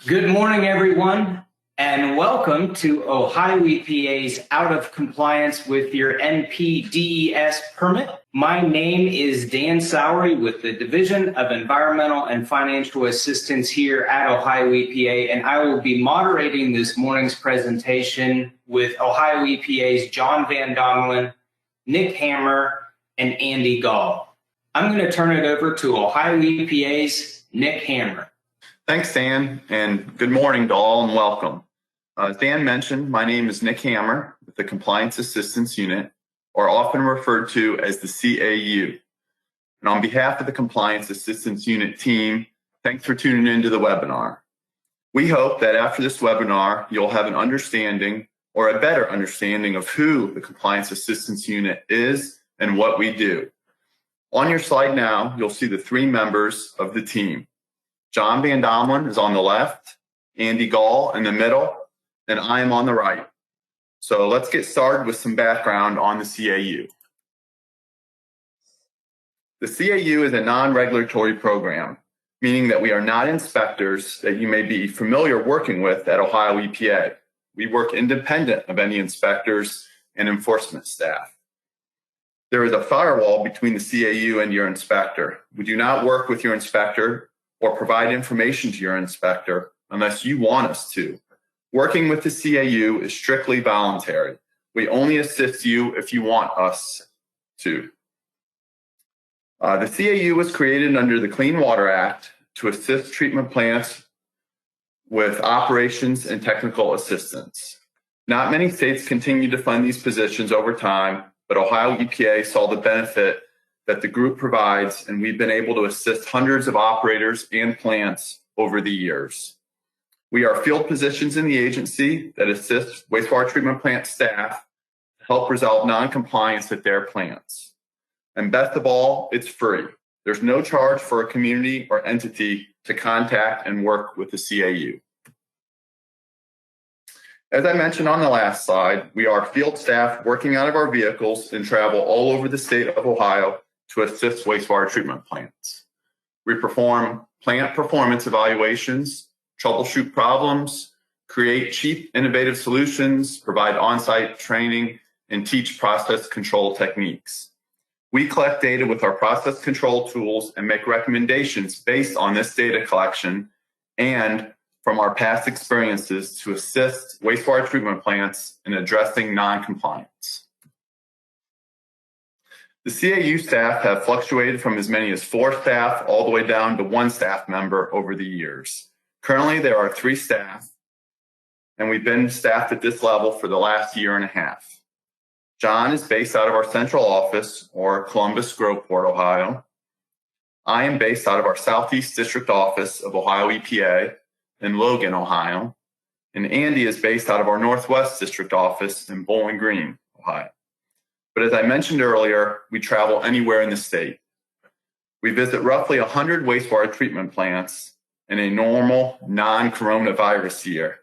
Good morning, everyone, and welcome to Ohio EPA's Out of Compliance with Your NPDES permit. My name is Dan Sowery with the Division of Environmental and Financial Assistance here at Ohio EPA, and I will be moderating this morning's presentation with Ohio EPA's John Van Dongelen, Nick Hammer, and Andy Gall. I'm going to turn it over to Ohio EPA's Nick Hammer. Thanks, Dan, and good morning to all and welcome. As Dan mentioned, my name is Nick Hammer with the Compliance Assistance Unit, or often referred to as the CAU. And on behalf of the Compliance Assistance Unit team, thanks for tuning into the webinar. We hope that after this webinar, you'll have an understanding or a better understanding of who the Compliance Assistance Unit is and what we do. On your slide now, you'll see the three members of the team. John Van Dongelen is on the left, Andy Gall in the middle, and I am on the right. So let's get started with some background on the CAU. The CAU is a non-regulatory program, meaning that we are not inspectors that you may be familiar working with at Ohio EPA. We work independent of any inspectors and enforcement staff. There is a firewall between the CAU and your inspector. We do not work with your inspector or provide information to your inspector unless you want us to. Working with the CAU is strictly voluntary. We only assist you if you want us to. The CAU was created under the Clean Water Act to assist treatment plants with operations and technical assistance. Not many states continue to fund these positions over time, but Ohio EPA saw the benefit that the group provides, and we've been able to assist hundreds of operators and plants over the years. We are field positions in the agency that assist wastewater treatment plant staff to help resolve non-compliance at their plants. And best of all, it's free. There's no charge for a community or entity to contact and work with the CAU. As I mentioned on the last slide, we are field staff working out of our vehicles and travel all over the state of Ohio to assist wastewater treatment plants. We perform plant performance evaluations, troubleshoot problems, create cheap, innovative solutions, provide on-site training, and teach process control techniques. We collect data with our process control tools and make recommendations based on this data collection and from our past experiences to assist wastewater treatment plants in addressing non-compliance. The CAU staff have fluctuated from as many as 4 staff all the way down to 1 staff member over the years. Currently, there are 3 staff, and we've been staffed at this level for the last year and a half. John is based out of our central office, or Columbus, Groveport, Ohio. I am based out of our Southeast District office of Ohio EPA in Logan, Ohio. And Andy is based out of our Northwest District office in Bowling Green, Ohio. But as I mentioned earlier, we travel anywhere in the state. We visit roughly 100 wastewater treatment plants in a normal non-coronavirus year.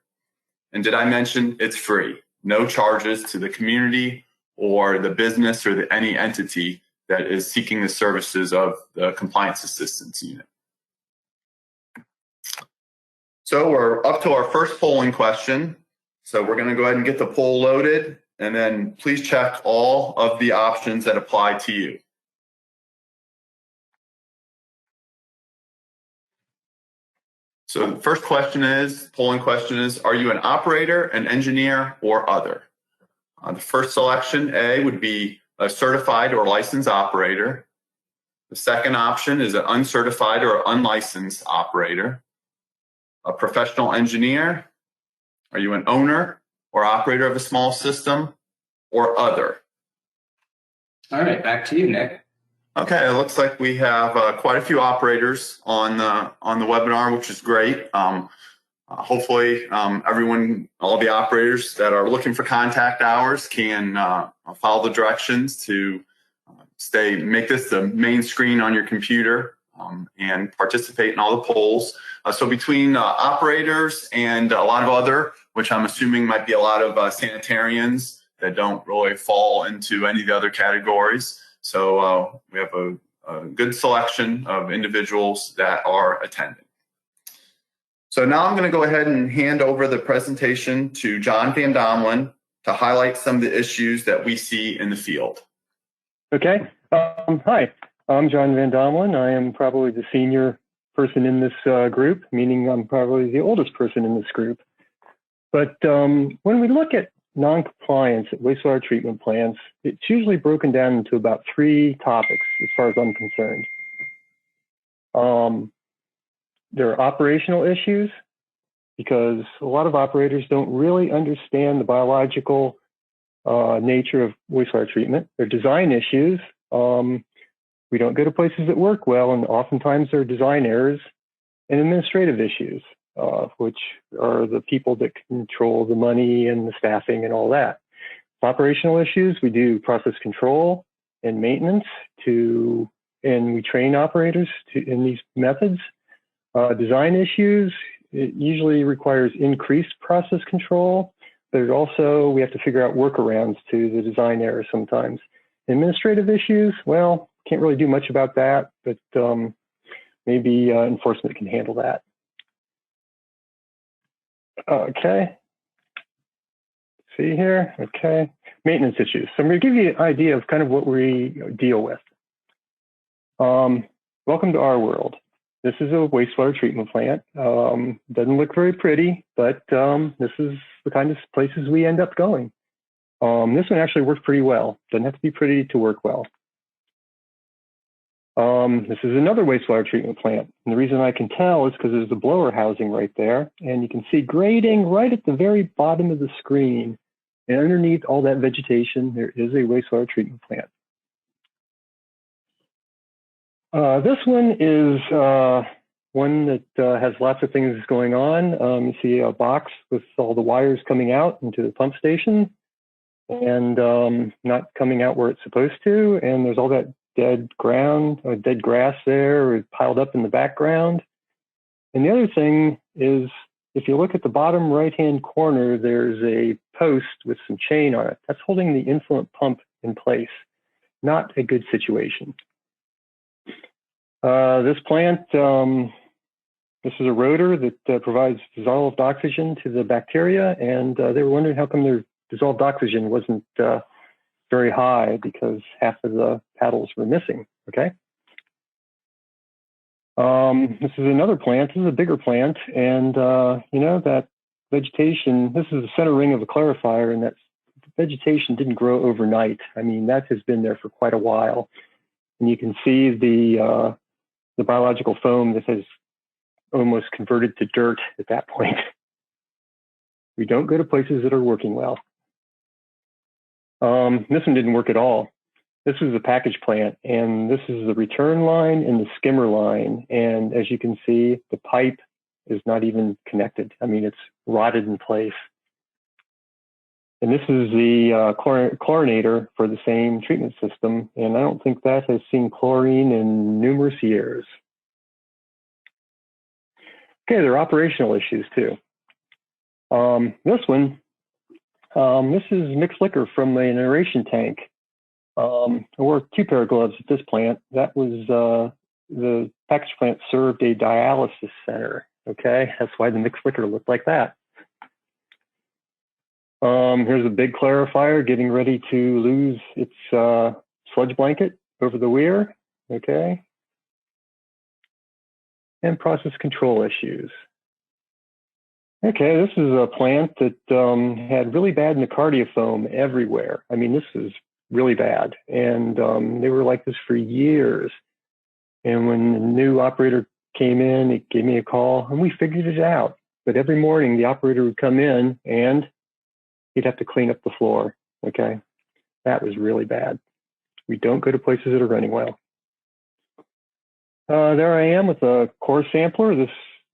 And did I mention it's free? No charges to the community or the business or any entity that is seeking the services of the Compliance Assistance Unit. So we're up to our first polling question. So we're going to go ahead and get the poll loaded. And then please check all of the options that apply to you. So the first polling question is, are you an operator, an engineer, or other? The first selection, A, would be a certified or licensed operator. The second option is an uncertified or unlicensed operator. A professional engineer. Are you an owner or operator of a small system, or other? All right, back to you, Nick. Okay, it looks like we have quite a few operators on the webinar, which is great. Hopefully, all the operators that are looking for contact hours can follow the directions to make this the main screen on your computer and participate in all the polls. So between operators and a lot of other, which I'm assuming might be a lot of sanitarians that don't really fall into any of the other categories. So we have a good selection of individuals that are attending. So now I'm going to go ahead and hand over the presentation to John Van Domelen to highlight some of the issues that we see in the field. Okay. Hi, I'm John Van Domelen. I am probably the senior person in this group, meaning I'm probably the oldest person in this group. But when we look at non-compliance at wastewater treatment plants, it's usually broken down into about 3 topics as far as I'm concerned. There are operational issues, because a lot of operators don't really understand the biological nature of wastewater treatment. There are design issues. We don't go to places that work well, and oftentimes there are design errors, and administrative issues, which are the people that control the money and the staffing and all that. Operational issues, we do process control and maintenance and we train operators in these methods. Design issues, it usually requires increased process control, but it also, we have to figure out workarounds to the design errors sometimes. Administrative issues, well, can't really do much about that, but maybe enforcement can handle that. Okay. See here, okay. Maintenance issues. So I'm going to give you an idea of kind of what we deal with. Welcome to our world. This is a wastewater treatment plant. Doesn't look very pretty, but this is the kind of places we end up going. This one actually works pretty well. Doesn't have to be pretty to work well. This is another wastewater treatment plant. And the reason I can tell is because there's a blower housing right there. And you can see grading right at the very bottom of the screen. And underneath all that vegetation, there is a wastewater treatment plant. This one is one that has lots of things going on. You see a box with all the wires coming out into the pump station and not coming out where it's supposed to. And there's all that dead ground, or dead grass there, or piled up in the background. And the other thing is, if you look at the bottom right-hand corner, there's a post with some chain on it. That's holding the influent pump in place. Not a good situation. This plant, this is a rotor that provides dissolved oxygen to the bacteria, and they were wondering how come their dissolved oxygen wasn't very high, because half of the paddles were missing, okay? This is another plant. This is a bigger plant, and you know, that vegetation, this is the center ring of a clarifier, and that vegetation didn't grow overnight. I mean, that has been there for quite a while. And you can see the biological foam that has almost converted to dirt at that point. We don't go to places that are working well. This one didn't work at all. This is a package plant, and this is the return line and the skimmer line. And as you can see, the pipe is not even connected. I mean, it's rotted in place. And this is the chlorinator for the same treatment system. And I don't think that has seen chlorine in numerous years. Okay, there are operational issues too. This one, this is mixed liquor from an aeration tank. I wore 2 pair of gloves at this plant. That was the package plant served a dialysis center. Okay, that's why the mixed liquor looked like that. Here's a big clarifier getting ready to lose its sludge blanket over the weir. Okay, and process control issues. Okay, this is a plant that had really bad Nocardia foam everywhere. I mean, this is really bad. And they were like this for years. And when the new operator came in, he gave me a call and we figured it out. But every morning the operator would come in and he'd have to clean up the floor. Okay, that was really bad. We don't go to places that are running well. There I am with a core sampler. This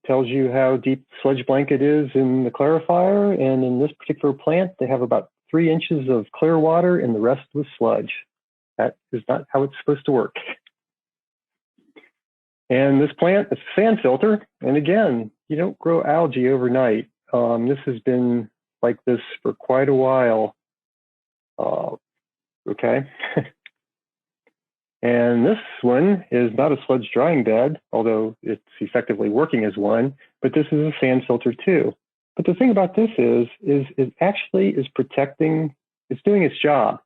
tells you how deep the sludge blanket is in the clarifier. And in this particular plant, they have about 3 inches of clear water and the rest was sludge. That is not how it's supposed to work. And this plant is a sand filter. And again, you don't grow algae overnight. This has been like this for quite a while. Okay. And this one is not a sludge drying bed, although it's effectively working as one, but this is a sand filter too. But the thing about this is it actually is protecting, it's doing its job.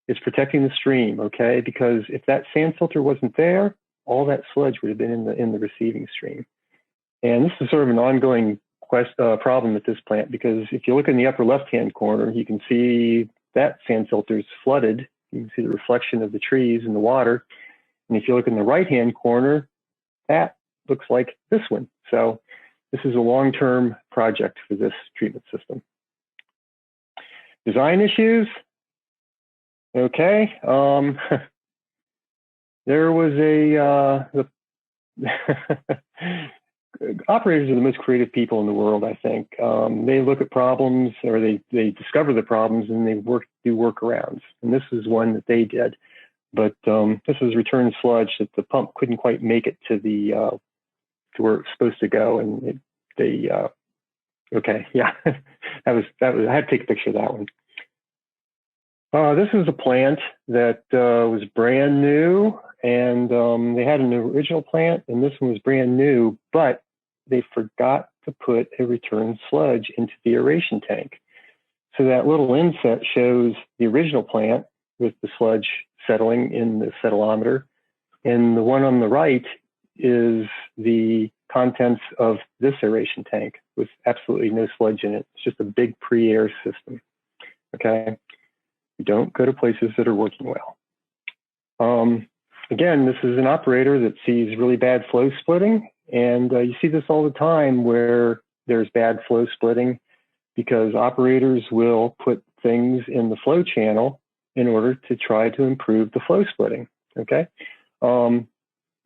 It's protecting the stream, okay? Because if that sand filter wasn't there, all that sludge would have been in the receiving stream. And this is sort of an ongoing problem at this plant, because if you look in the upper left-hand corner, you can see that sand filter is flooded. You can see the reflection of the trees in the water. And if you look in the right-hand corner, that looks like this one. So this is a long-term project for this treatment system. Design issues. Okay. There was operators are the most creative people in the world, I think. They look at problems, or they discover the problems, and they do workarounds. And this is one that they did. But this is return sludge that the pump couldn't quite make it to the to where it's supposed to go, and okay, yeah, that was I had to take a picture of that one. This is a plant that was brand new, and they had an original plant, and this one was brand new, but they forgot to put a return sludge into the aeration tank. So that little inset shows the original plant with the sludge settling in the settleometer, and the one on the right is the contents of this aeration tank with absolutely no sludge in it. It's just a big pre-air system, okay? Don't go to places that are working well. Again, this is an operator that sees really bad flow splitting, and you see this all the time where there's bad flow splitting, because operators will put things in the flow channel in order to try to improve the flow splitting, okay?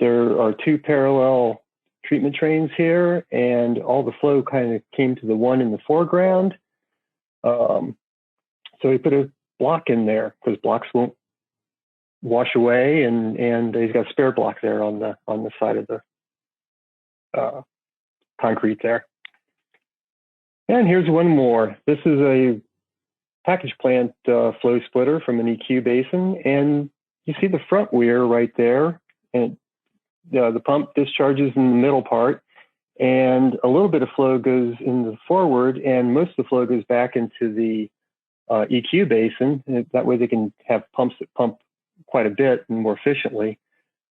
There are two parallel treatment trains here, and all the flow kind of came to the one in the foreground. So we put a block in there, because blocks won't wash away, and he's got a spare block there on the side of the concrete there. And here's one more. This is a package plant flow splitter from an EQ basin, and you see the front weir right there, and the pump discharges in the middle part, and a little bit of flow goes in the forward, and most of the flow goes back into the EQ basin. And that way they can have pumps that pump quite a bit and more efficiently.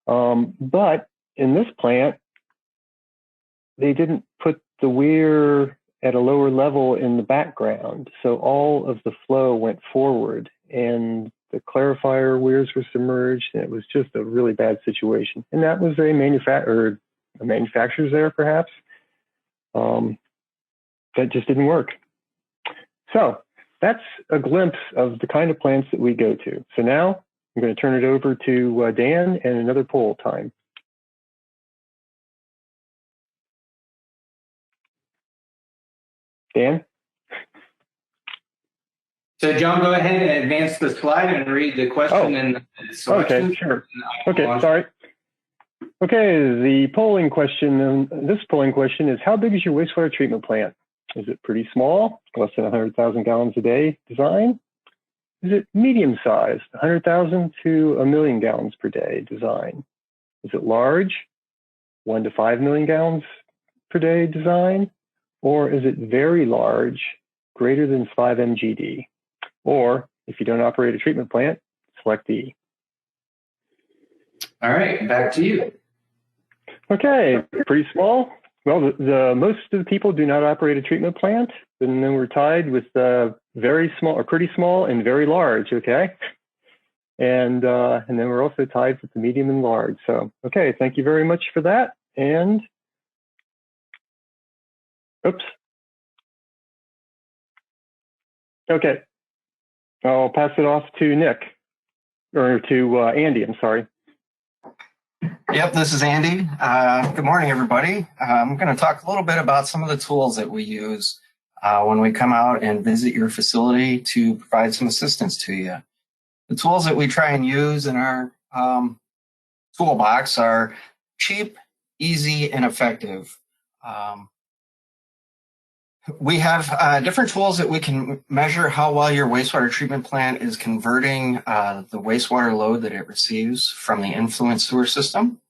But in this plant, they didn't put the weir at a lower level in the background. So all of the flow went forward, and the clarifier weirs were submerged, and it was just a really bad situation. And that was a manufacturer's there, perhaps. That just didn't work. So that's a glimpse of the kind of plants that we go to. So now I'm going to turn it over to Dan and another poll time. Dan? So John, go ahead and advance the slide and read the question and the selection. Okay, sure. Okay, sorry. Okay, the polling question, this polling question is, how big is your wastewater treatment plant? Is it pretty small, less than 100,000 gallons a day design? Is it medium sized, 100,000 to 1 million gallons per day design? Is it large, 1 to 5 million gallons per day design? Or is it very large, greater than 5 MGD? Or if you don't operate a treatment plant, select E. All right, back to you. Okay, pretty small. Well, the most of the people do not operate a treatment plant, and then we're tied with very small, or pretty small, and very large. Okay, and then we're also tied with the medium and large. So, okay, thank you very much for that. And oops. Okay, I'll pass it off to Nick, or to Andy. I'm sorry. Yep, this is Andy. Good morning, everybody. I'm going to talk a little bit about some of the tools that we use when we come out and visit your facility to provide some assistance to you. The tools that we try and use in our toolbox are cheap, easy, and effective. We have different tools that we can measure how well your wastewater treatment plant is converting the wastewater load that it receives from the influent sewer system.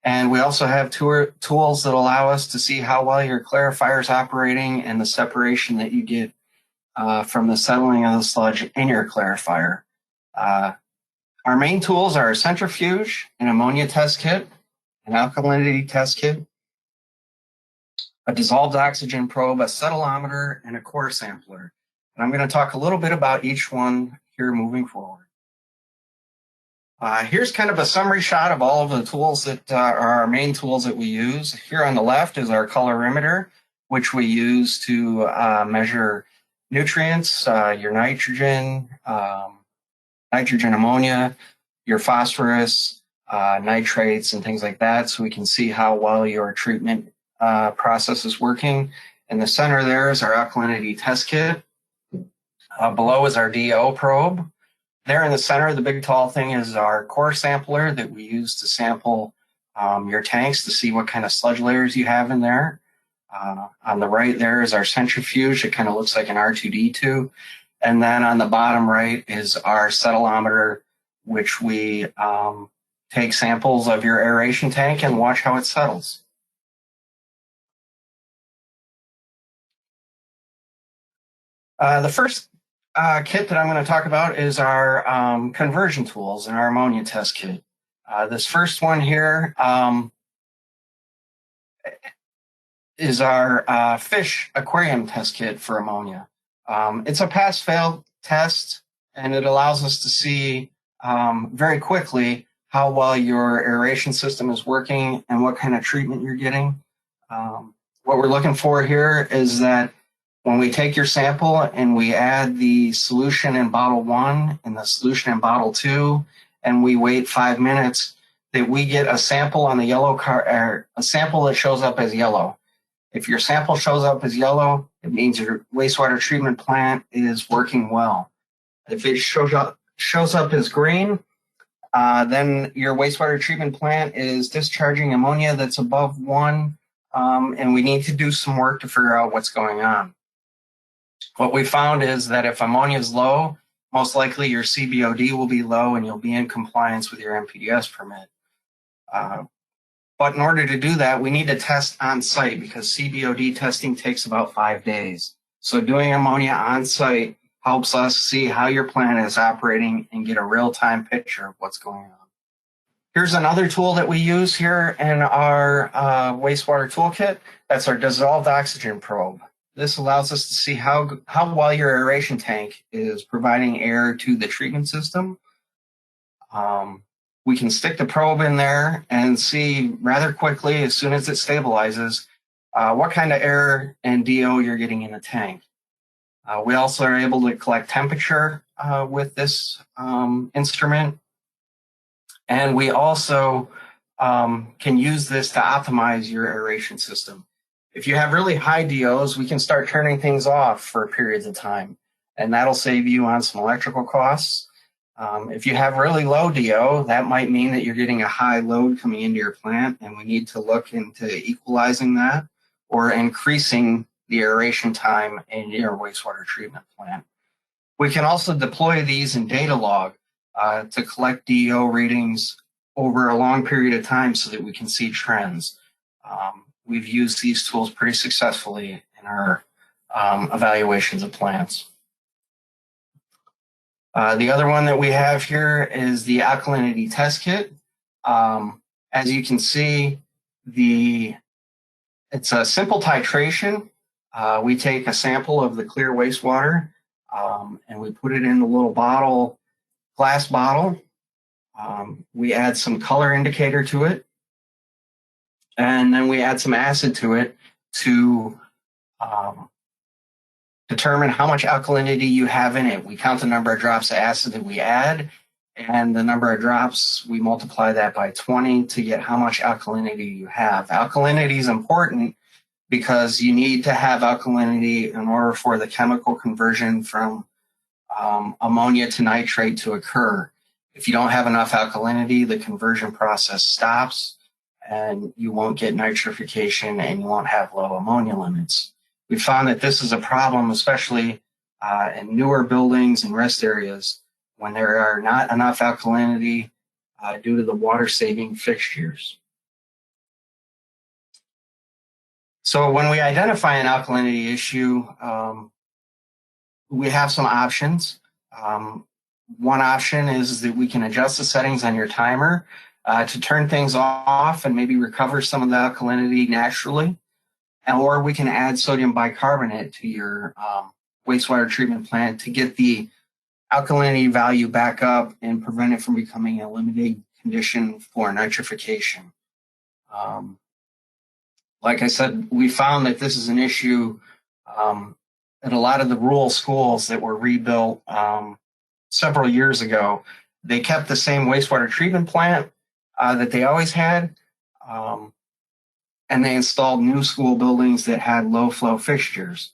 And we also have tools that allow us to see how well your clarifier is operating and the separation that you get from the settling of the sludge in your clarifier. Our main tools are a centrifuge, an ammonia test kit, an alkalinity test kit, a dissolved oxygen probe, a settleometer, and a core sampler. And I'm going to talk a little bit about each one here moving forward. Here's kind of a summary shot of all of the tools that are our main tools that we use. Here on the left is our colorimeter, which we use to measure nutrients, your nitrogen, nitrogen ammonia, your phosphorus, nitrates, and things like that, so we can see how well your treatment process is working. In the center there is our alkalinity test kit. Below is our DO probe. There in the center, the big tall thing is our core sampler that we use to sample your tanks to see what kind of sludge layers you have in there. On the right there is our centrifuge. It kind of looks like an R2D2. And then on the bottom right is our settleometer, which we take samples of your aeration tank and watch how it settles. The first kit that I'm going to talk about is our conversion tools and our ammonia test kit. This first one here is our fish aquarium test kit for ammonia. It's a pass-fail test, and it allows us to see very quickly how well your aeration system is working and what kind of treatment you're getting. What we're looking for here is that when we take your sample and we add the solution in bottle 1 and the solution in bottle 2, and we wait 5 minutes, that we get a sample on the yellow a sample that shows up as yellow. If your sample shows up as yellow, it means your wastewater treatment plant is working well. If it shows up as green, then your wastewater treatment plant is discharging ammonia that's above 1, and we need to do some work to figure out what's going on. What we found is that if ammonia is low, most likely your CBOD will be low and you'll be in compliance with your NPDES permit. But in order to do that, we need to test on site because CBOD testing takes about 5 days. So doing ammonia on site helps us see how your plant is operating and get a real-time picture of what's going on. Here's another tool that we use here in our wastewater toolkit. That's our dissolved oxygen probe. This allows us to see how well your aeration tank is providing air to the treatment system. We can stick the probe in there and see rather quickly, as soon as it stabilizes, what kind of air and DO you're getting in the tank. We also are able to collect temperature with this instrument. And we also can use this to optimize your aeration system. If you have really high DOs, we can start turning things off for periods of time, and that'll save you on some electrical costs. If you have really low DO, that might mean that you're getting a high load coming into your plant, and we need to look into equalizing that or increasing the aeration time in your wastewater treatment plant. We can also deploy these in data log to collect DO readings over a long period of time so that we can see trends. We've used these tools pretty successfully in our evaluations of plants. The other one that we have here is the alkalinity test kit. As you can see, it's a simple titration. We take a sample of the clear wastewater and we put it in the little bottle, glass bottle. We add some color indicator to it. And then we add some acid to it to determine how much alkalinity you have in it. We count the number of drops of acid that we add, and the number of drops, we multiply that by 20 to get how much alkalinity you have. Alkalinity is important because you need to have alkalinity in order for the chemical conversion from ammonia to nitrate to occur. If you don't have enough alkalinity, the conversion process stops, and you won't get nitrification and you won't have low ammonia limits. We found that this is a problem, especially in newer buildings and rest areas when there are not enough alkalinity due to the water-saving fixtures. So when we identify an alkalinity issue, we have some options. One option is that we can adjust the settings on your timer to turn things off and maybe recover some of the alkalinity naturally. Or we can add sodium bicarbonate to your wastewater treatment plant to get the alkalinity value back up and prevent it from becoming a limiting condition for nitrification. Like I said, we found that this is an issue at a lot of the rural schools that were rebuilt several years ago. They kept the same wastewater treatment plant that they always had, and they installed new school buildings that had low flow fixtures.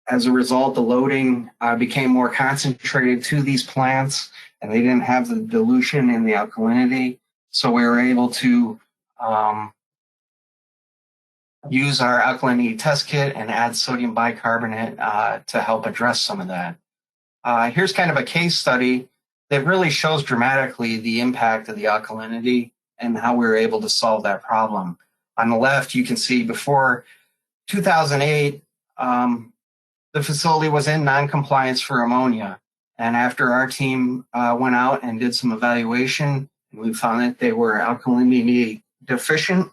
As a result, the loading became more concentrated to these plants, and they didn't have the dilution in the alkalinity. So we were able to use our alkalinity test kit and add sodium bicarbonate to help address some of that. Here's kind of a case study that really shows dramatically the impact of the alkalinity and how we were able to solve that problem. On the left, you can see before 2008, the facility was in non-compliance for ammonia. And after our team went out and did some evaluation, we found that they were alkalinity deficient.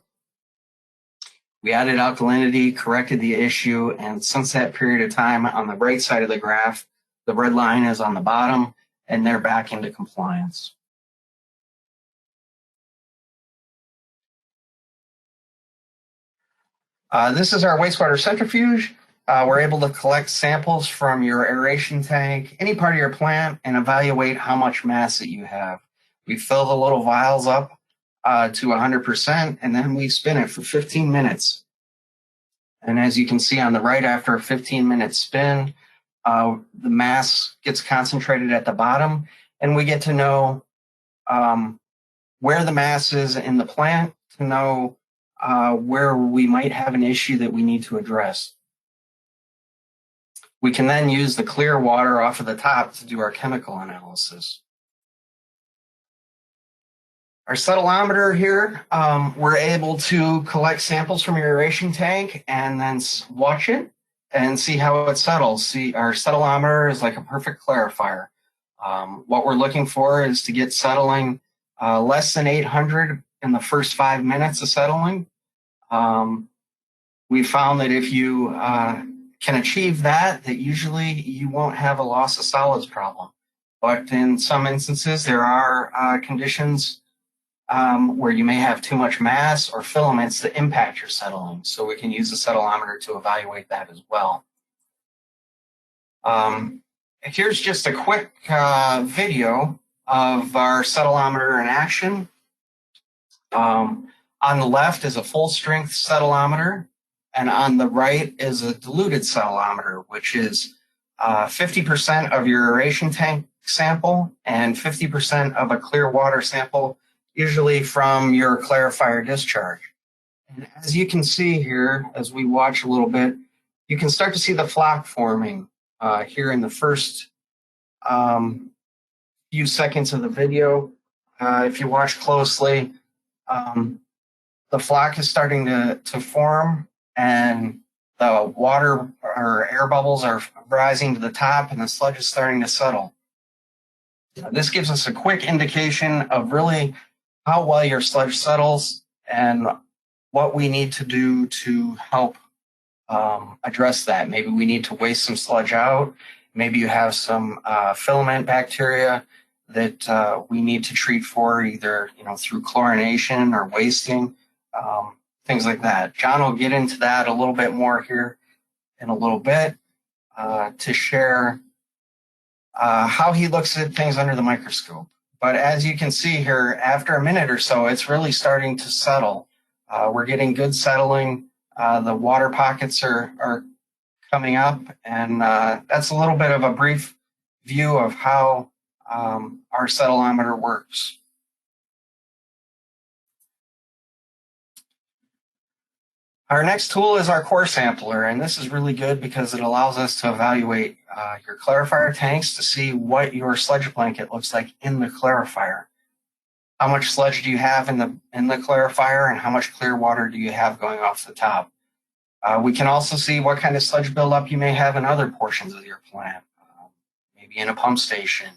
We added alkalinity, corrected the issue, and since that period of time, on the right side of the graph, the red line is on the bottom, and they're back into compliance. This is our wastewater centrifuge. We're able to collect samples from your aeration tank, any part of your plant, and evaluate how much mass that you have. We fill the little vials up to 100%, and then we spin it for 15 minutes. And as you can see on the right, after a 15-minute spin, the mass gets concentrated at the bottom, and we get to know where the mass is in the plant to know where we might have an issue that we need to address. We can then use the clear water off of the top to do our chemical analysis. Our settleometer here, we're able to collect samples from your aeration tank and then watch it and see how it settles. See, our settleometer is like a perfect clarifier. What we're looking for is to get settling less than 800 in the first 5 minutes of settling. We found that if you can achieve that usually you won't have a loss of solids problem. But in some instances, there are conditions where you may have too much mass or filaments that impact your settling. So we can use the settleometer to evaluate that as well. Here's just a quick video of our settleometer in action. On the left is a full strength settleometer, and on the right is a diluted settleometer, which is 50% of your aeration tank sample and 50% of a clear water sample, usually from your clarifier discharge. And as you can see here, as we watch a little bit, you can start to see the flock forming here in the first few seconds of the video. If you watch closely, the flock is starting to form, and the water or air bubbles are rising to the top, and the sludge is starting to settle. This gives us a quick indication of really how well your sludge settles and what we need to do to help address that. Maybe we need to waste some sludge out. Maybe you have some filament bacteria that we need to treat for, either through chlorination or wasting, things like that. John will get into that a little bit more here in a little bit to share how he looks at things under the microscope. But as you can see here, after a minute or so, it's really starting to settle. We're getting good settling. The water pockets are coming up, and that's a little bit of a brief view of how our settleometer works. Our next tool is our core sampler, and this is really good because it allows us to evaluate your clarifier tanks to see what your sludge blanket looks like in the clarifier. how much sludge do you have in the clarifier, and how much clear water do you have going off the top. We can also see what kind of sludge buildup you may have in other portions of your plant, maybe in a pump station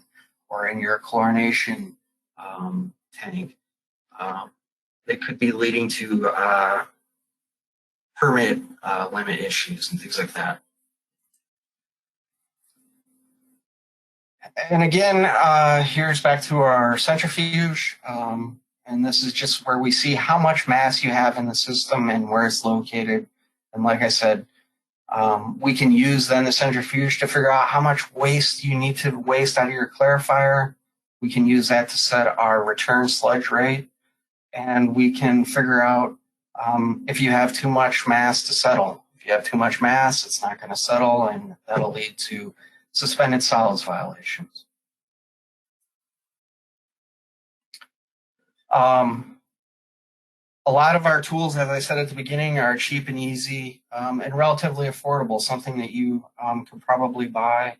or in your chlorination tank. It could be leading to permit limit issues and things like that. And again, here's back to our centrifuge. And this is just where we see how much mass you have in the system and where it's located. And like I said, we can use then the centrifuge to figure out how much waste you need to waste out of your clarifier. We can use that to set our return sludge rate. And we can figure out if you have too much mass to settle. If you have too much mass, it's not going to settle, and that'll lead to suspended solids violations. A lot of our tools, as I said at the beginning, are cheap and easy and relatively affordable, something that you can probably buy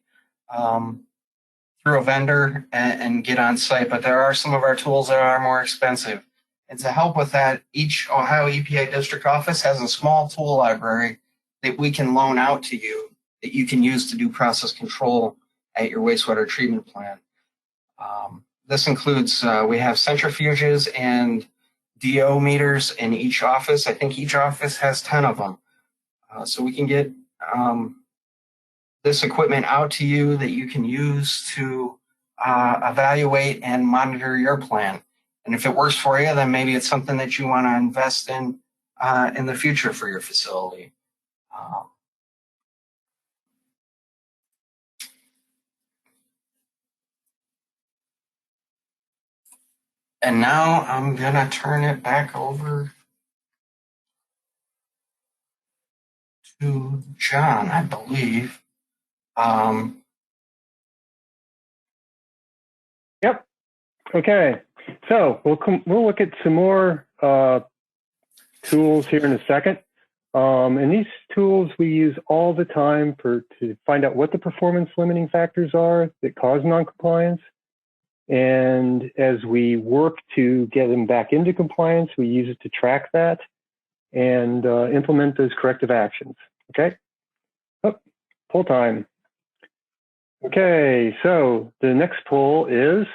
through a vendor and get on site. But there are some of our tools that are more expensive. And to help with that, each Ohio EPA district office has a small tool library that we can loan out to you that you can use to do process control at your wastewater treatment plant. This includes, we have centrifuges and DO meters in each office. I think each office has 10 of them. So we can get this equipment out to you that you can use to evaluate and monitor your plant. And if it works for you, then maybe it's something that you want to invest in the future for your facility. And now I'm going to turn it back over to John, I believe. Yep. Okay. So we'll look at some more tools here in a second. And these tools we use all the time to find out what the performance limiting factors are that cause noncompliance. And as we work to get them back into compliance, we use it to track that and implement those corrective actions. Okay. Oh, poll time. Okay. So the next poll is,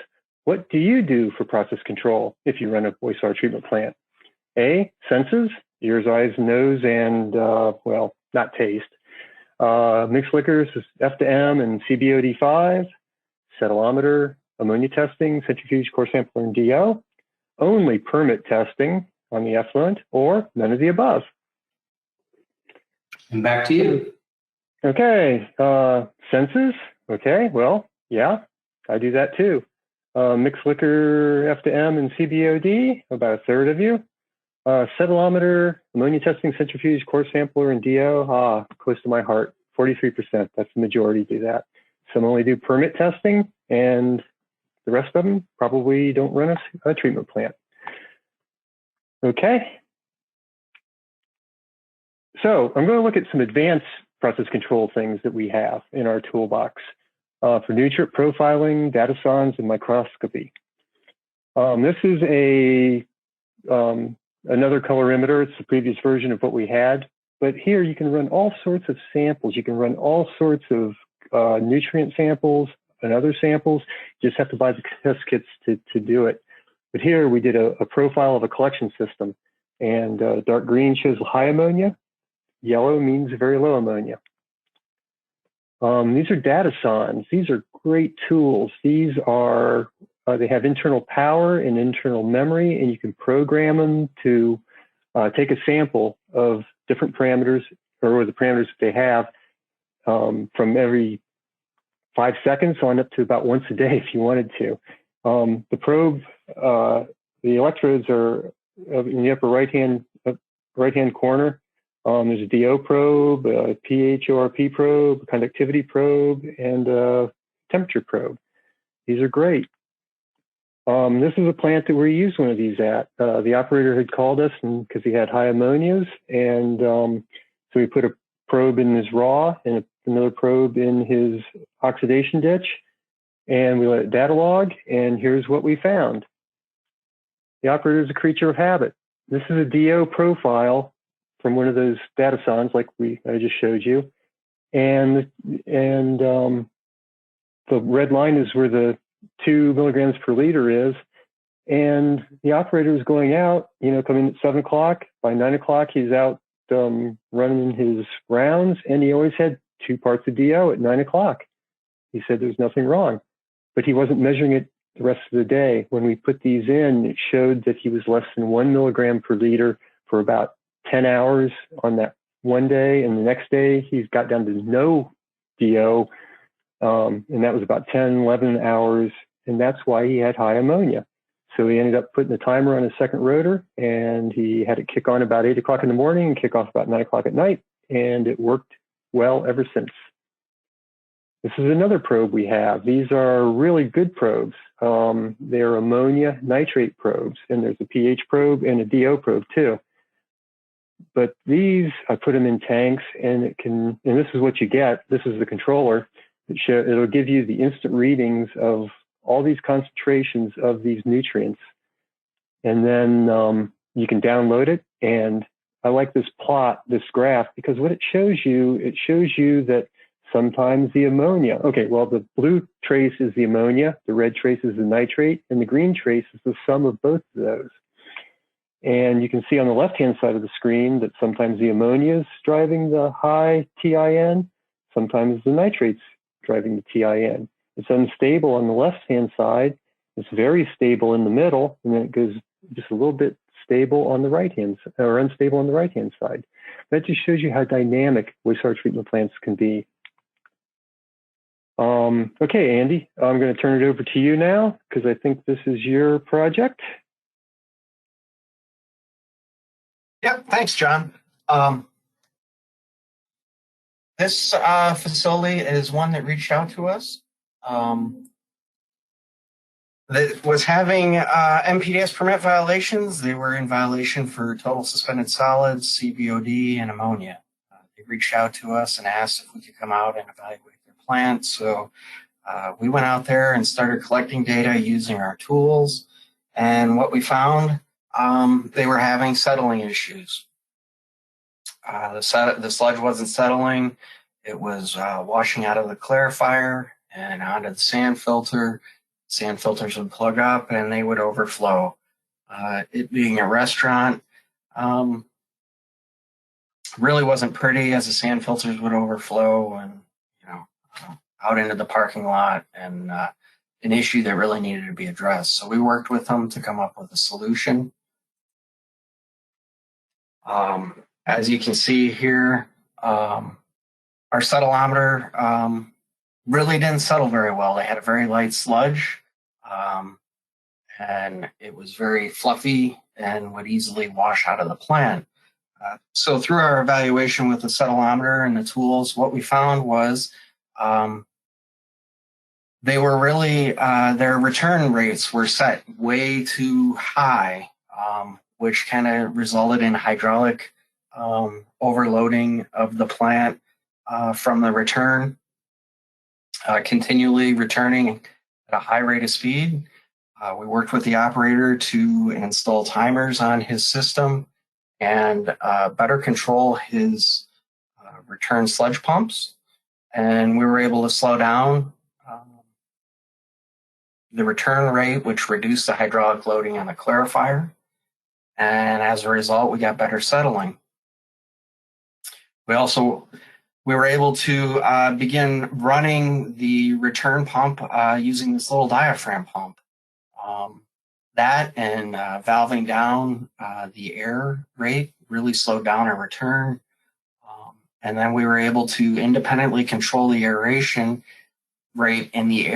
what do you do for process control if you run a wastewater treatment plant? A, senses, ears, eyes, nose, and, well, not taste. Mixed liquors, F to M and CBOD5, settleometer, ammonia testing, centrifuge, core sampler, and DO. Only permit testing on the effluent, or none of the above. And back to you. Okay, senses. Okay, well, yeah, I do that too. Mixed liquor, F to M, and CBOD, about a third of you. Settleometer, ammonia testing, centrifuge, core sampler, and DO, close to my heart, 43%. That's the majority do that. Some only do permit testing, and the rest of them probably don't run a treatment plant. Okay. So I'm going to look at some advanced process control things that we have in our toolbox for nutrient profiling, datasons, and microscopy. This is another colorimeter. It's the previous version of what we had. But here you can run all sorts of samples. You can run all sorts of nutrient samples and other samples. You just have to buy the test kits to do it. But here we did a profile of a collection system. And dark green shows high ammonia. Yellow means very low ammonia. These are datasons. These are great tools. These are, they have internal power and internal memory, and you can program them to take a sample of different parameters, or the parameters that they have, from every 5 seconds on up to about once a day if you wanted to. The probe, the electrodes are in the upper right-hand corner. There's a DO probe, a PHORP probe, a conductivity probe, and a temperature probe. These are great. This is a plant that we used one of these at. The operator had called us because he had high ammonias, and so we put a probe in his raw and another probe in his oxidation ditch, and we let it data log, and here's what we found. The operator is a creature of habit. This is a DO profile from one of those data songs like I just showed you. And the red line is where the 2 milligrams per liter is. And the operator is going out, coming at 7 o'clock. By 9 o'clock, he's out running his rounds, and he always had 2 parts of DO at 9 o'clock. He said there's nothing wrong, but he wasn't measuring it the rest of the day. When we put these in, it showed that he was less than 1 milligram per liter for about 10 hours on that one day, and the next day he's got down to no DO, and that was about 10, 11 hours, and that's why he had high ammonia. So he ended up putting a timer on his second rotor, and he had it kick on about 8 o'clock in the morning and kick off about 9 o'clock at night, and it worked well ever since. This is another probe we have. These are really good probes. They're ammonia nitrate probes, and there's a pH probe and a DO probe too. But these, I put them in tanks, and this is what you get. This is the controller. It'll give you the instant readings of all these concentrations of these nutrients. And then you can download it. And I like this plot, this graph, because what it shows you that sometimes the ammonia, the blue trace is the ammonia, the red trace is the nitrate, and the green trace is the sum of both of those. And you can see on the left-hand side of the screen that sometimes the ammonia is driving the high TIN, sometimes the nitrate's driving the TIN. It's unstable on the left-hand side, it's very stable in the middle, and then it goes just a little bit stable on the right-hand, or unstable on the right-hand side. That just shows you how dynamic wastewater treatment plants can be. Okay, Andy, I'm going to turn it over to you now, because I think this is your project. Yep, thanks, John. This facility is one that reached out to us that was having MPDS permit violations. They were in violation for total suspended solids, CVOD, and ammonia. They reached out to us and asked if we could come out and evaluate their plant. So we went out there and started collecting data using our tools. And what we found, they were having settling issues. The sludge wasn't settling. It was washing out of the clarifier and onto the sand filter. Sand filters would plug up and they would overflow. It being a restaurant really wasn't pretty, as the sand filters would overflow and out into the parking lot, and an issue that really needed to be addressed. So we worked with them to come up with a solution. As you can see here, our settleometer really didn't settle very well. They had a very light sludge, and it was very fluffy and would easily wash out of the plant. So through our evaluation with the settleometer and the tools, what we found was they were really, their return rates were set way too high, which kind of resulted in hydraulic overloading of the plant from the return, continually returning at a high rate of speed. We worked with the operator to install timers on his system and better control his return sludge pumps. And we were able to slow down the return rate, which reduced the hydraulic loading on the clarifier. And as a result, we got better settling. We were able to begin running the return pump using this little diaphragm pump. That and valving down the air rate really slowed down our return. And then we were able to independently control the aeration rate in the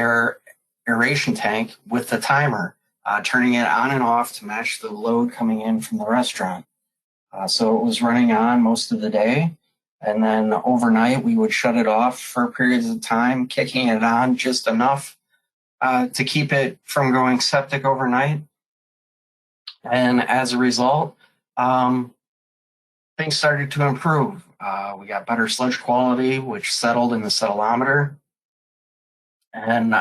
aeration tank with the timer, turning it on and off to match the load coming in from the restaurant. So it was running on most of the day. And then overnight, we would shut it off for periods of time, kicking it on just enough to keep it from going septic overnight. And as a result, things started to improve. We got better sludge quality, which settled in the settleometer. And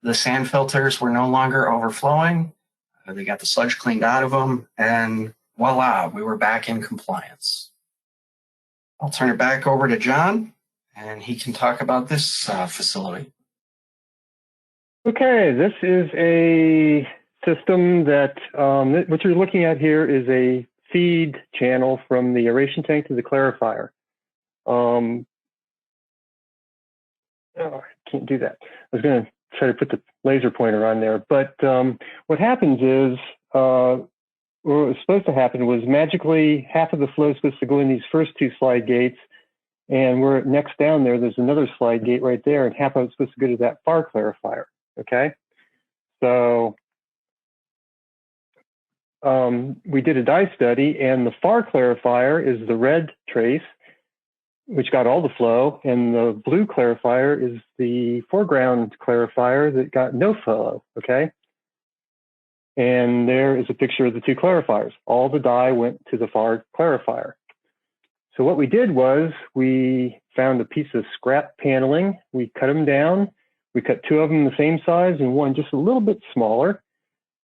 the sand filters were no longer overflowing. They got the sludge cleaned out of them, and voila, we were back in compliance. I'll turn it back over to John, and he can talk about this facility. Okay, this is a system that what you're looking at here is a feed channel from the aeration tank to the clarifier. Oh, I can't do that. I was going to try to put the laser pointer on there, but what happens is, what was supposed to happen was magically half of the flow is supposed to go in these first two slide gates, and where it next down there's another slide gate right there, and half of it's supposed to go to that far clarifier. Okay, so we did a dye study, and the far clarifier is the red trace, which got all the flow, and the blue clarifier is the foreground clarifier that got no flow, okay? And there is a picture of the two clarifiers. All the dye went to the far clarifier. So what we did was we found a piece of scrap paneling, we cut them down, we cut two of them the same size and one just a little bit smaller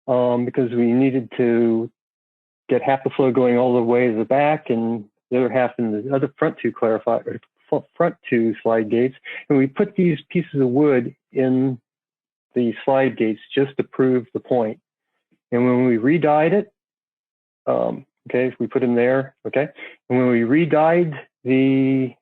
because we needed to get half the flow going all the way to the back and the other half in the other front two slide gates. And we put these pieces of wood in the slide gates just to prove the point. And when we re-dyed it, okay, we put them there, okay? And when we re-dyed the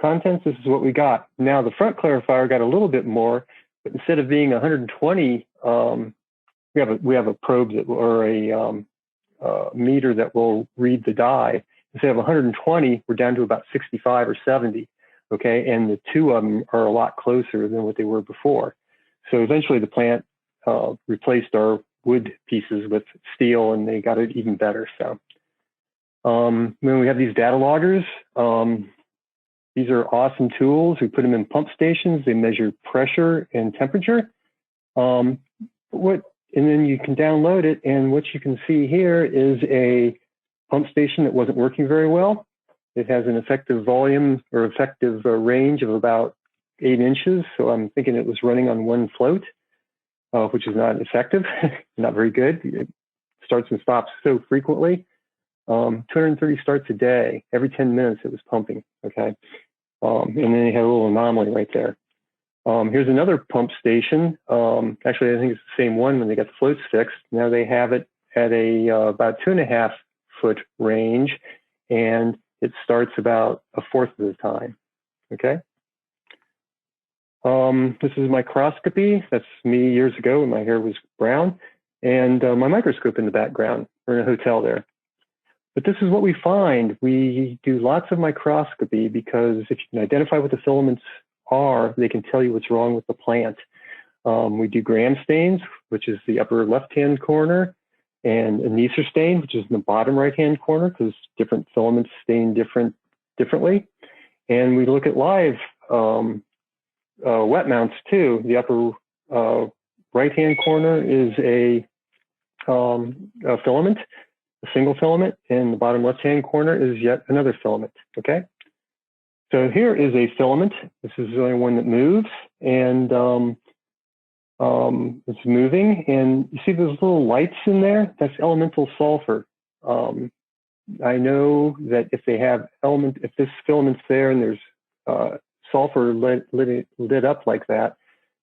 contents, this is what we got. Now the front clarifier got a little bit more, but instead of being 120, we have a probe that, or a meter that will read the dye. Instead of 120, we're down to about 65 or 70, okay? And the two of them are a lot closer than what they were before. So eventually the plant replaced our wood pieces with steel, and they got it even better. So when we have these data loggers, these are awesome tools. We put them in pump stations. They measure pressure and temperature. And then you can download it, and what you can see here is a pump station that wasn't working very well. It has an effective volume or effective range of about 8 inches. So I'm thinking it was running on one float, which is not effective, not very good. It starts and stops so frequently. 230 starts a day. Every 10 minutes it was pumping, okay? And then you have a little anomaly right there. Here's another pump station. Actually, I think it's the same one when they got the floats fixed. Now they have it at a about 2.5 foot range, and it starts about 1/4 of the time, okay? This is microscopy. That's me years ago when my hair was brown, and my microscope in the background. We're in a hotel there. But this is what we find. We do lots of microscopy because if you can identify what the filaments are, they can tell you what's wrong with the plant. We do gram stains, which is the upper left-hand corner, and a Neisser stain, which is in the bottom right-hand corner, because different filaments stain differently. And we look at live wet mounts too. The upper right-hand corner is a filament, a single filament, and the bottom left-hand corner is yet another filament, okay? So here is a filament. This is the only one that moves, and it's moving. And you see those little lights in there? That's elemental sulfur. I know that if this filament's there and there's sulfur lit up like that,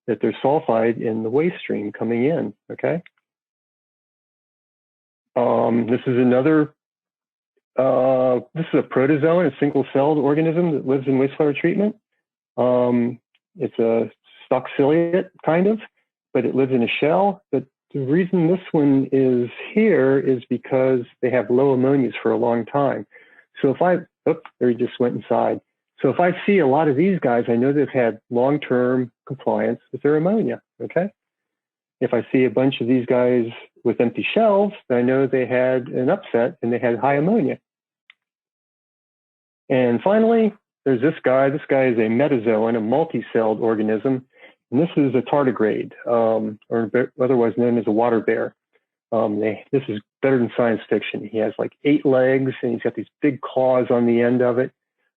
that there's sulfide in the waste stream coming in, okay? This is another, this is a protozoan, a single-celled organism that lives in wastewater treatment. It's a stalk ciliate, kind of, but it lives in a shell. But the reason this one is here is because they have low ammonias for a long time. So if there he just went inside. So if I see a lot of these guys, I know they've had long-term compliance with their ammonia, okay? If I see a bunch of these guys with empty shells, I know they had an upset and they had high ammonia. And finally, there's this guy. This guy is a metazoan, a multi-celled organism. And this is a tardigrade, or otherwise known as a water bear. This is better than science fiction. He has like 8 legs and he's got these big claws on the end of it.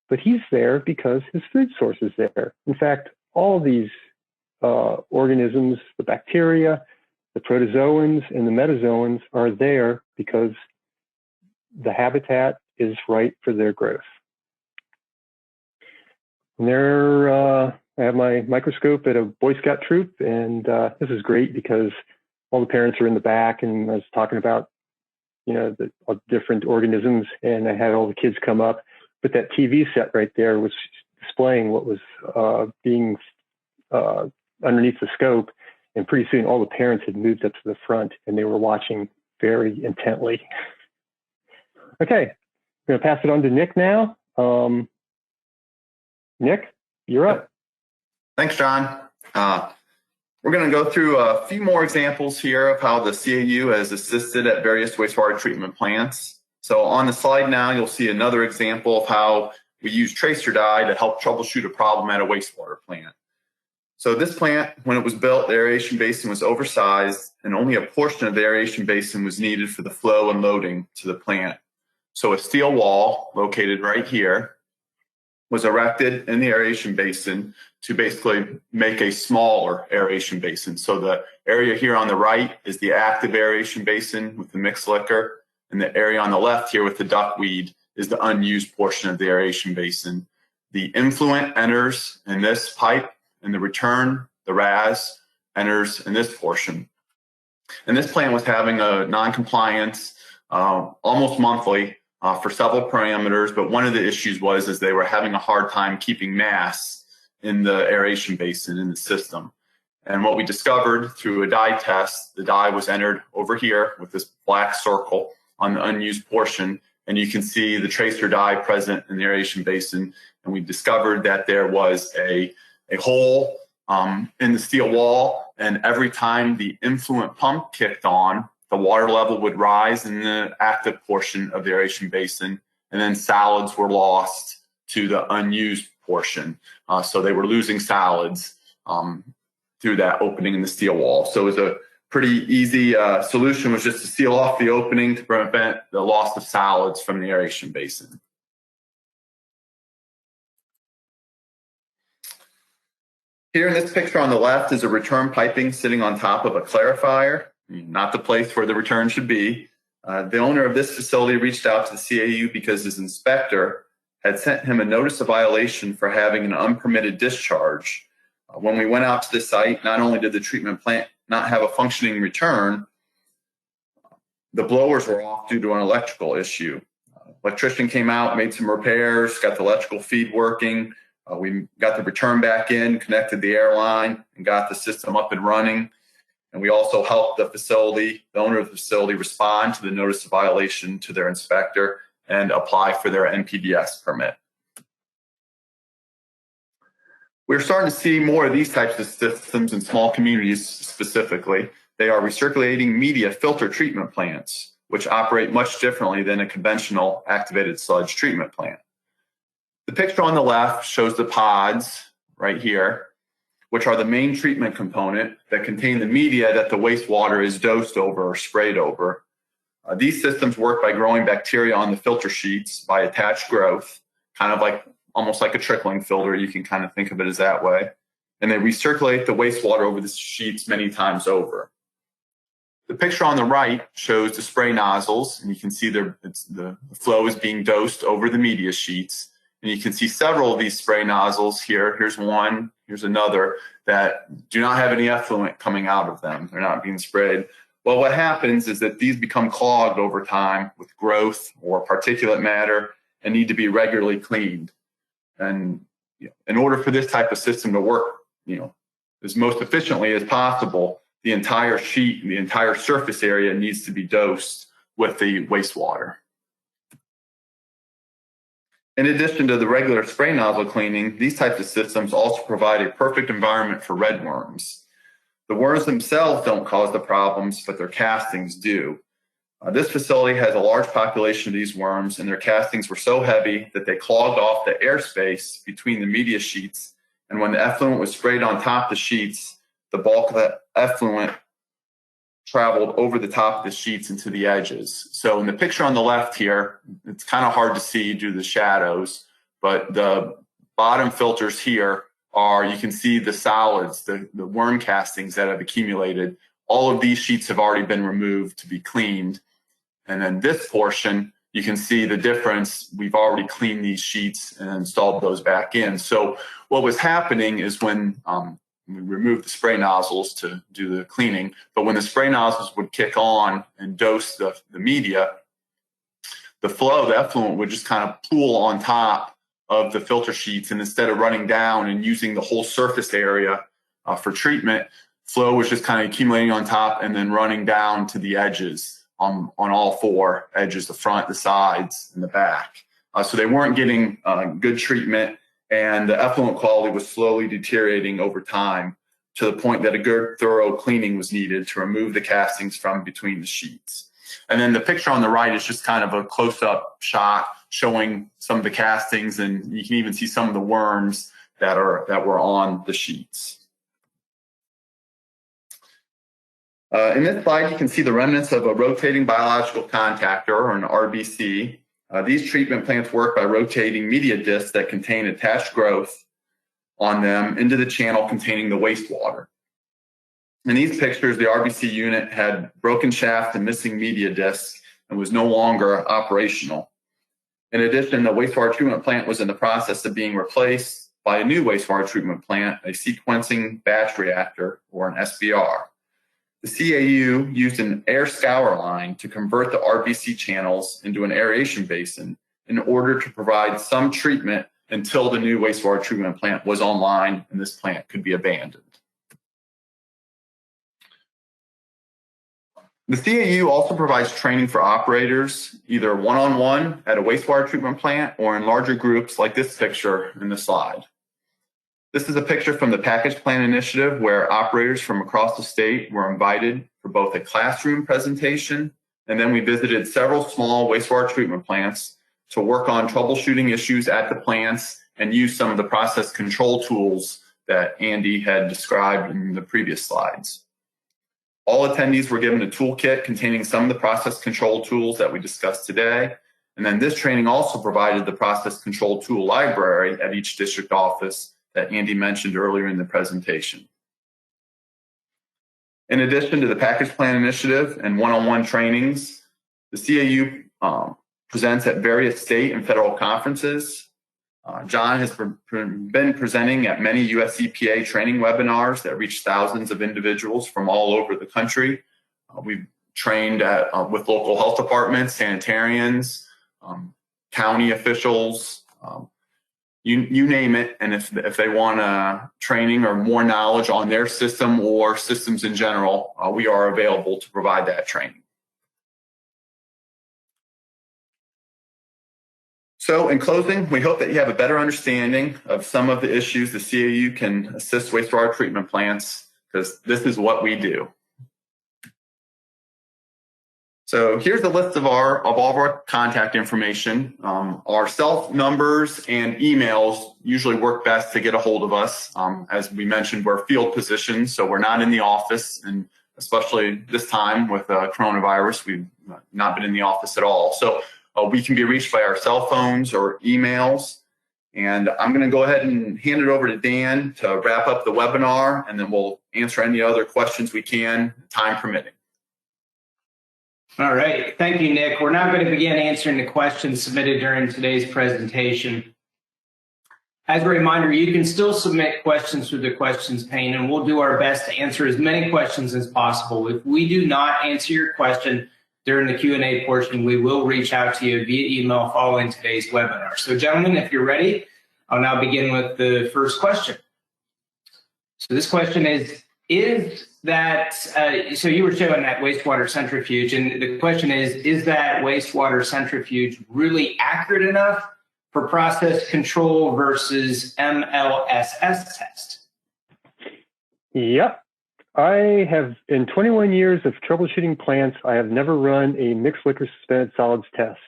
But he's there because his food source is there. In fact, all of these organisms, the bacteria, The protozoans and the metazoans are there because the habitat is right for their growth. And there, I have my microscope at a Boy Scout troop, and this is great because all the parents are in the back, and I was talking about, you know, the different organisms, and I had all the kids come up, but that TV set right there was displaying what was being underneath the scope, and pretty soon all the parents had moved up to the front, and they were watching very intently. Okay, I'm going to pass it on to Nick now. Nick, you're up. Thanks, John. We're going to go through a few more examples here of how the CAU has assisted at various wastewater treatment plants. So on the slide now, you'll see another example of how we use tracer dye to help troubleshoot a problem at a wastewater plant. So this plant, when it was built, the aeration basin was oversized, and only a portion of the aeration basin was needed for the flow and loading to the plant. So a steel wall located right here was erected in the aeration basin to basically make a smaller aeration basin. So the area here on the right is the active aeration basin with the mixed liquor, and the area on the left here with the duckweed is the unused portion of the aeration basin. The influent enters in this pipe, and the return, the RAS, enters in this portion. And this plant was having a non-compliance almost monthly for several parameters, but one of the issues was they were having a hard time keeping mass in the aeration basin in the system. And what we discovered through a dye test, the dye was entered over here with this black circle on the unused portion, and you can see the tracer dye present in the aeration basin. And we discovered that there was a hole in the steel wall, and every time the influent pump kicked on, the water level would rise in the active portion of the aeration basin, and then solids were lost to the unused portion. So they were losing solids through that opening in the steel wall. So it was a pretty easy solution, was just to seal off the opening to prevent the loss of solids from the aeration basin. Here in this picture on the left is a return piping sitting on top of a clarifier, not the place where the return should be. The owner of this facility reached out to the CAU because his inspector had sent him a notice of violation for having an unpermitted discharge. When we went out to the site, not only did the treatment plant not have a functioning return, the blowers were off due to an electrical issue. Electrician came out, made some repairs, got the electrical feed working. We got the return back in, connected the air line, and got the system up and running. And we also helped the facility, the owner of the facility, respond to the notice of violation to their inspector and apply for their NPDES permit. We're starting to see more of these types of systems in small communities specifically. They are recirculating media filter treatment plants, which operate much differently than a conventional activated sludge treatment plant. The picture on the left shows the pods right here, which are the main treatment component that contain the media that the wastewater is dosed over or sprayed over. These systems work by growing bacteria on the filter sheets by attached growth, kind of like almost like a trickling filter. You can kind of think of it as that way. And they recirculate the wastewater over the sheets many times over. The picture on the right shows the spray nozzles, and you can see the flow is being dosed over the media sheets. And you can see several of these spray nozzles here. Here's one, here's another, that do not have any effluent coming out of them. They're not being sprayed. Well, what happens is that these become clogged over time with growth or particulate matter and need to be regularly cleaned. And in order for this type of system to work, as most efficiently as possible, the entire sheet, the entire surface area needs to be dosed with the wastewater. In addition to the regular spray nozzle cleaning, these types of systems also provide a perfect environment for red worms. The worms themselves don't cause the problems, but their castings do. This facility has a large population of these worms, and their castings were so heavy that they clogged off the airspace between the media sheets. And when the effluent was sprayed on top of the sheets, the bulk of that effluent traveled over the top of the sheets into the edges. So in the picture on the left here, it's kind of hard to see due to the shadows, but the bottom filters here are, you can see the solids, the worm castings that have accumulated all of these sheets have already been removed to be cleaned. And then this portion, you can see the difference. We've already cleaned these sheets and installed those back in. So what was happening is when we removed the spray nozzles to do the cleaning, but when the spray nozzles would kick on and dose the media, the flow, the effluent would just kind of pool on top of the filter sheets. And instead of running down and using the whole surface area for treatment, flow was just kind of accumulating on top and then running down to the edges on all four edges, the front, the sides, and the back. So they weren't getting good treatment, and the effluent quality was slowly deteriorating over time to the point that a good thorough cleaning was needed to remove the castings from between the sheets. And then the picture on the right is just kind of a close-up shot showing some of the castings, and you can even see some of the worms that were on the sheets. In this slide, you can see the remnants of a rotating biological contactor, or an RBC. These treatment plants work by rotating media discs that contain attached growth on them into the channel containing the wastewater. In these pictures, the RBC unit had broken shaft and missing media discs and was no longer operational. In addition, the wastewater treatment plant was in the process of being replaced by a new wastewater treatment plant, a sequencing batch reactor, or an SBR. The CAU used an air scour line to convert the RBC channels into an aeration basin in order to provide some treatment until the new wastewater treatment plant was online and this plant could be abandoned. The CAU also provides training for operators, either one-on-one at a wastewater treatment plant or in larger groups like this picture in the slide. This is a picture from the Package Plant Initiative where operators from across the state were invited for both a classroom presentation, and then we visited several small wastewater treatment plants to work on troubleshooting issues at the plants and use some of the process control tools that Andy had described in the previous slides. All attendees were given a toolkit containing some of the process control tools that we discussed today. And then this training also provided the process control tool library at each district office that Andy mentioned earlier in the presentation. In addition to the Package Plant Initiative and one-on-one trainings, the CAU presents at various state and federal conferences. John has been presenting at many US EPA training webinars that reach thousands of individuals from all over the country. We've trained with local health departments, sanitarians, county officials, you name it. And if they want training or more knowledge on their system or systems in general, we are available to provide that training. So in closing, we hope that you have a better understanding of some of the issues the CAU can assist wastewater treatment plants, because this is what we do. So here's a list of all of our contact information. Our cell numbers and emails usually work best to get a hold of us. As we mentioned, we're field positions, so we're not in the office, and especially this time with coronavirus, we've not been in the office at all. So we can be reached by our cell phones or emails. And I'm going to go ahead and hand it over to Dan to wrap up the webinar, and then we'll answer any other questions we can, time permitting. All right. Thank you, Nick. We're now going to begin answering the questions submitted during today's presentation. As a reminder, you can still submit questions through the questions pane, and we'll do our best to answer as many questions as possible. If we do not answer your question during the Q&A portion, we will reach out to you via email following today's webinar. So gentlemen, if you're ready, I'll now begin with the first question. So this question is that, so you were showing that wastewater centrifuge, and the question is that wastewater centrifuge really accurate enough for process control versus MLSS test? Yep. I have, in 21 years of troubleshooting plants, I have never run a mixed liquor suspended solids test.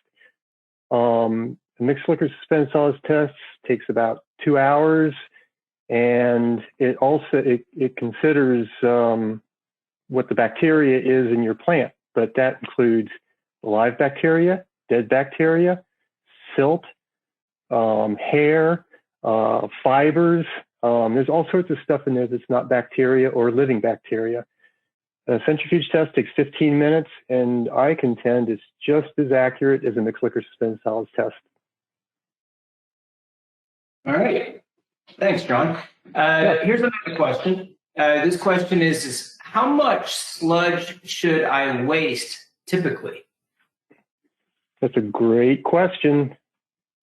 A mixed liquor suspended solids test takes about 2 hours, and it also it considers what the bacteria is in your plant, but that includes live bacteria, dead bacteria, silt, hair, fibers. There's all sorts of stuff in there that's not bacteria or living bacteria. A centrifuge test takes 15 minutes, and I contend it's just as accurate as a mixed liquor suspended solids test. All right. Thanks, John. Here's another question. This question is how much sludge should I waste typically? That's a great question.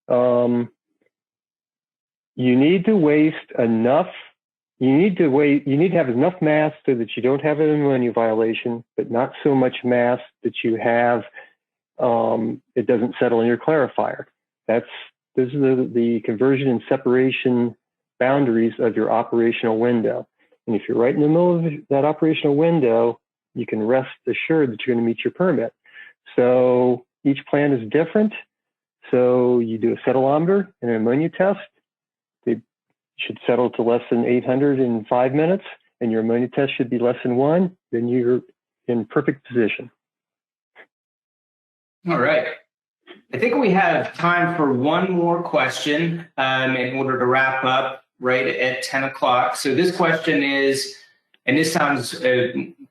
You need to waste enough. You need to have enough mass so that you don't have an ammonia violation, but not so much mass that you have it doesn't settle in your clarifier. Those are the conversion and separation boundaries of your operational window. And if you're right in the middle of that operational window, you can rest assured that you're going to meet your permit. So each plant is different. So you do a settleometer and an ammonia test. They should settle to less than 800 in 5 minutes, and your ammonia test should be less than 1. Then you're in perfect position. All right. I think we have time for one more question in order to wrap up right at 10 o'clock. So this question is, and this sounds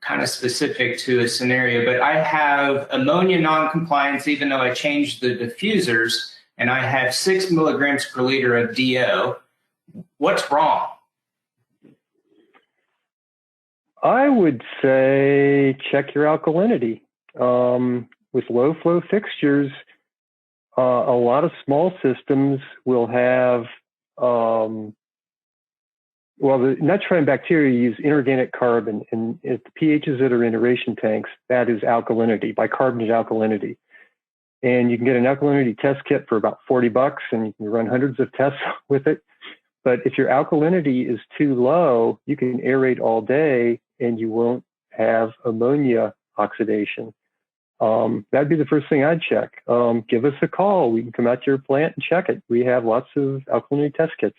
kind of specific to a scenario, but I have ammonia non-compliance even though I changed the diffusers, and I have 6 milligrams per liter of DO. What's wrong? I would say check your alkalinity. With low flow fixtures, a lot of small systems will have, the nitrogen bacteria use inorganic carbon, and at the pHs that are in aeration tanks, that is alkalinity, bicarbonate alkalinity. And you can get an alkalinity test kit for about $40, and you can run hundreds of tests with it. But if your alkalinity is too low, you can aerate all day and you won't have ammonia oxidation. That'd be the first thing I'd check. Give us a call. We can come out to your plant and check it. We have lots of alkalinity test kits.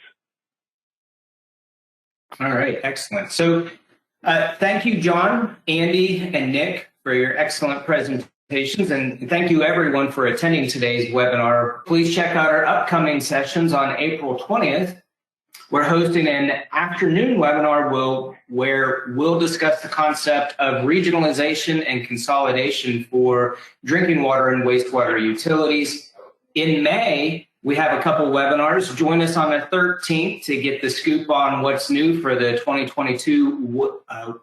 All right, excellent. So thank you, John, Andy, and Nick, for your excellent presentations. And thank you, everyone, for attending today's webinar. Please check out our upcoming sessions on April 20th. We're hosting an afternoon webinar where we'll discuss the concept of regionalization and consolidation for drinking water and wastewater utilities. In May, we have a couple webinars. Join us on the 13th to get the scoop on what's new for the 2022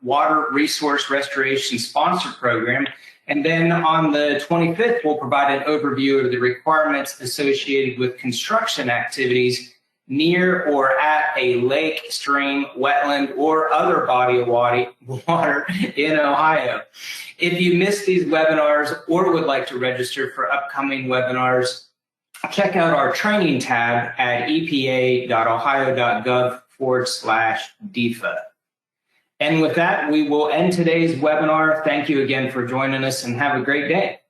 Water Resource Restoration Sponsor Program. And then on the 25th, we'll provide an overview of the requirements associated with construction activities near or at a lake, stream, wetland, or other body of water in Ohio. If you missed these webinars or would like to register for upcoming webinars, check out our training tab at epa.ohio.gov/DEFA. And with that, we will end today's webinar. Thank you again for joining us and have a great day.